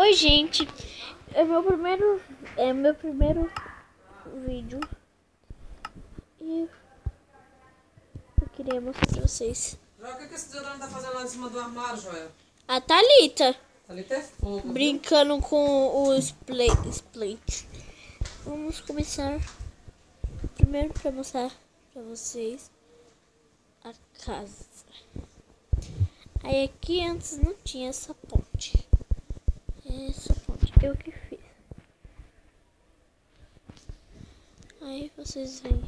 Oi, gente. É meu primeiro vídeo. E eu queria mostrar pra vocês. Joia, o que esse desodorante tá fazendo lá em cima do armário, Joia? A Thalita Thalita é fogo, viu? brincando com o Splate. Vamos começar primeiro pra mostrar pra vocês a casa. Aí aqui antes não tinha essa ponte. Essa ponte eu que fiz. Aí vocês vêm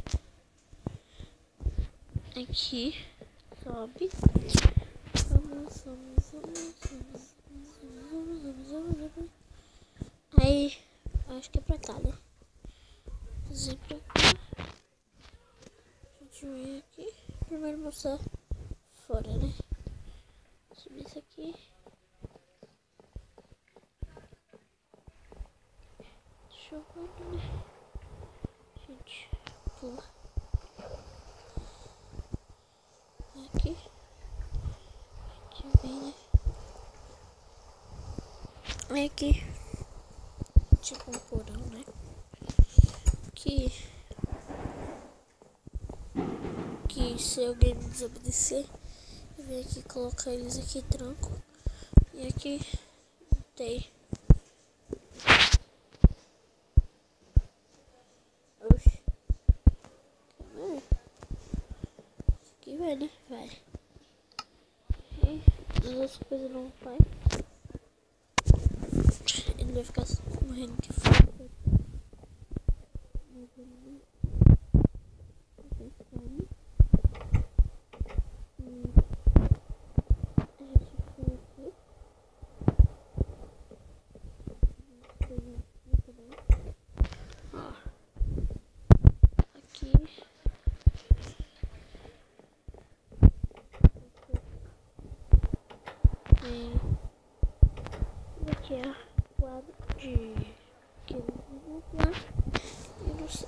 aqui, sobe. Vamos. Aí, acho que é pra cá, né? Fazer pra cá. Deixa eu ver aqui. Primeiro mostrar fora, né? Subir isso aqui. Deixa eu ver, né? Gente, pula. Aqui. Aqui vem, né? É aqui. Tipo um porão, né? Que se alguém me desobedecer, eu venho aqui colocar eles aqui, tranco. E aqui tem. Oxi. Calma. Aqui vai, né? Vai. E as outras coisas não vai. Ele vai ficar morrendo aqui fora. Mas ele não. Aqui aqui é o quadro de que eu vou lá e não sei.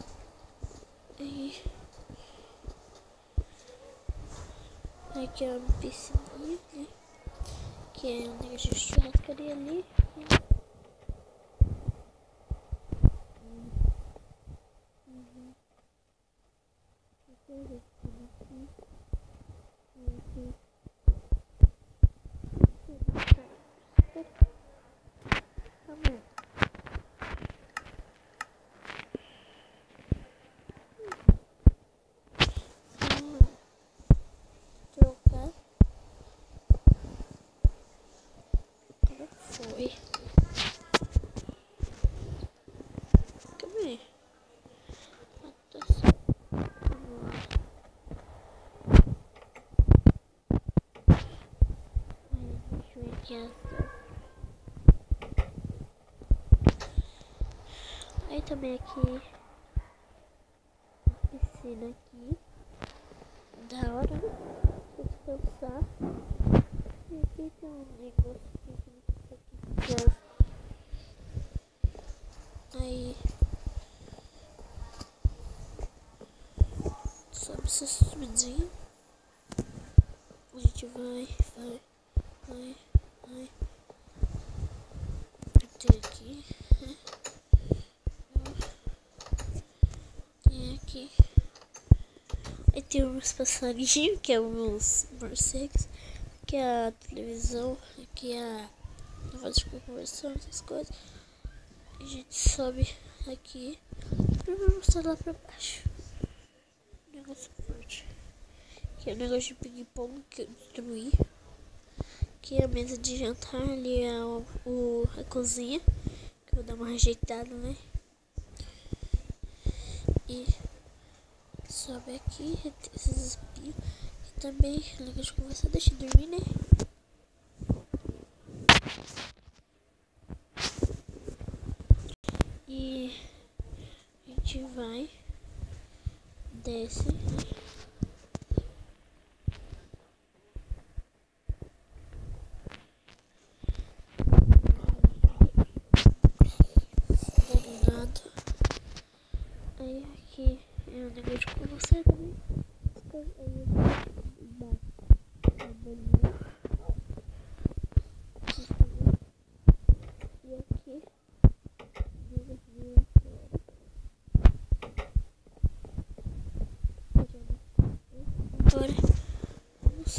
Aqui é uma piscininha, né? Que é um negócio de churrascaria ali. Trocar. Agora foi. Calma aí. Deixa eu ver aqui. Aí também aqui. Piscina aqui. Da hora. Pra descansar. E aqui tem um negócio aqui. Aí sobe essa subidinha. A gente vai. Tem aqui. Tem aqui. Aí tem uns passarinhos, que é uns morcegos. Aqui é a televisão. Aqui é a voz de conversão, essas coisas. A gente sobe aqui. Primeiro mostrar lá pra baixo. Negócio forte. Aqui é o negócio de ping-pong que eu destruí. Aqui é a mesa de jantar. Ali é a cozinha. Que eu vou dar uma ajeitada, né? E sobe aqui. Tem esses espinhos. E também é negócio de conversar. Deixa eu dormir, né? E a gente vai, desce, né? Danado. Aí aqui é o negócio de conversar também. Aí embaixo é o banheiro. E aqui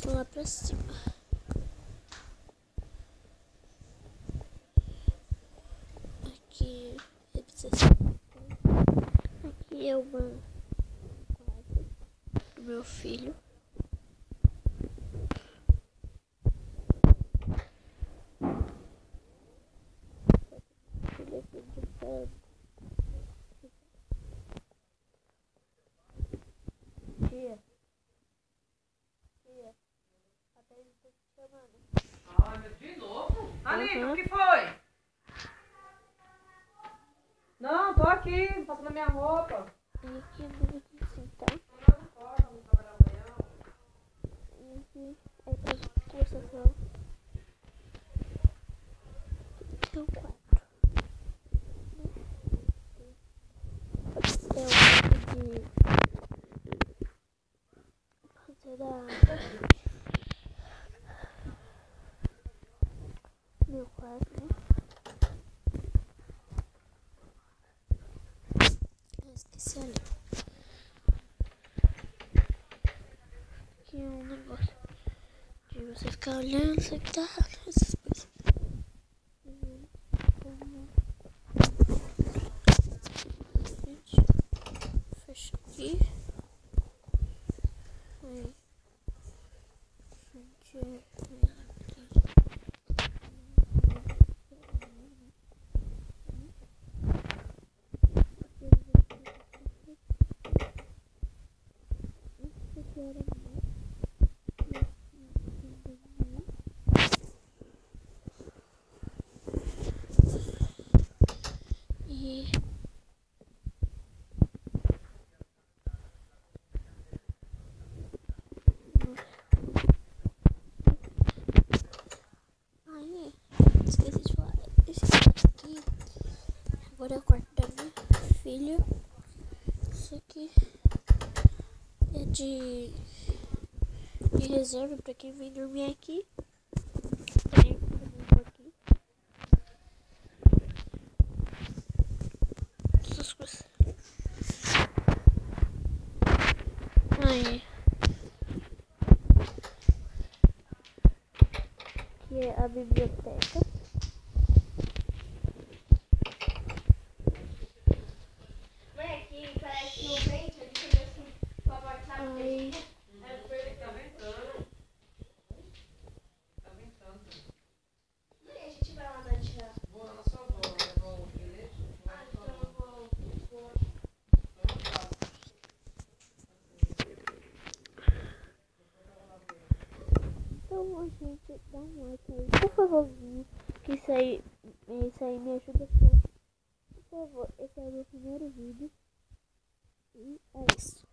lá pra cima. Aqui é uma quadra do meu filho. Tia, a Thaís tá te chamando. Ai, meu, de novo? Anitta, o que foi? Não, tô aqui, passando a minha roupa. E aqui no quintal. Não pode, vamos trabalhar amanhã. E aqui é pra conversação. Aqui é o quarto. É o quarto de fazer meu quarto, né? Eu esqueci ali. Aqui é um negócio de você ficar olhando, você tá essas coisas. Gente, fecha aqui. Aí. Gente, e aí, esqueci de falar. Esse aqui agora é o quarto da minha filha. Isso aqui é de reserva pra quem vem dormir aqui. Tem aqui. Essas coisas. Aí. Aqui é a biblioteca. Mãe, aqui parece que o vento, ele fez assim, papai, sabe? Aí. Tá ventando. Tá ventando. Mãe, a gente vai mandar tirar. Vou na sua avó, levar o bilhete. Ah, então eu vou. Então, gente, dá um like aí, por favorzinho. Que isso aí me ajuda tanto. Por favor, esse é o meu primeiro vídeo. E é isso.